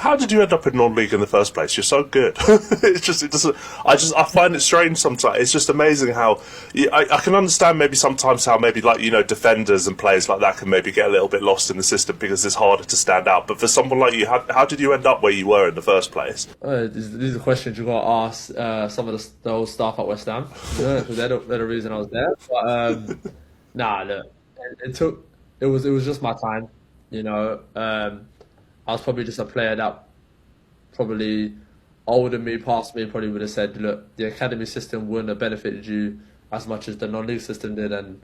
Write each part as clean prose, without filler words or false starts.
How did you end up in non-league in the first place? You're so good. It doesn't. I find it strange sometimes. It's just amazing how I can understand maybe sometimes how maybe like defenders and players like that can maybe get a little bit lost in the system because it's harder to stand out. But for someone like you, how did you end up where you were in the first place? These are questions you got to ask some of the old staff at West Ham. Because they're the reason I was there. But nah, look, it was just my time. I was probably just a player that probably older than me, past me, probably would have said, look, the academy system wouldn't have benefited you as much as the non-league system did. And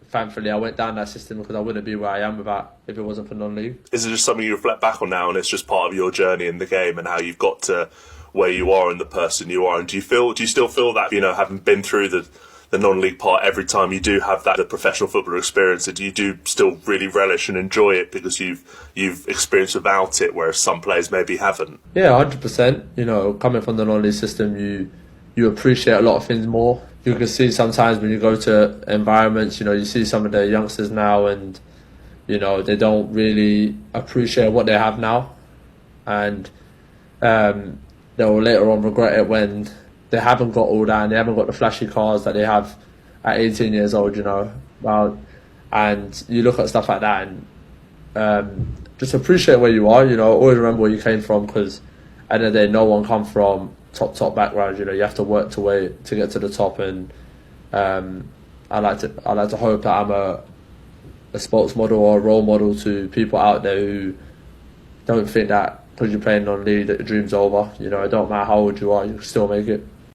thankfully, I went down that system because I wouldn't be where I am if it wasn't for non-league. Is it just something you reflect back on now and it's just part of your journey in the game and how you've got to where you are and the person you are? And do you still feel that, having been through the non-league part, every time you do have the professional football experience, do you do still really relish and enjoy it because you've experienced without it, whereas some players maybe haven't? Yeah, 100%. Coming from the non-league system, you appreciate a lot of things more. You can see sometimes when you go to environments, you see some of the youngsters now and, they don't really appreciate what they have now. And they'll later on regret it when they haven't got all that and they haven't got the flashy cars that they have at 18 years old, Well, and you look at stuff like that and just appreciate where you are, always remember where you came from because at the end of the day, no one comes from top background, you have to work to get to the top. And I like to hope that I'm a sports model or a role model to people out there who don't think that because you're playing non-league that your dream's over. It don't matter how old you are, you can still make it.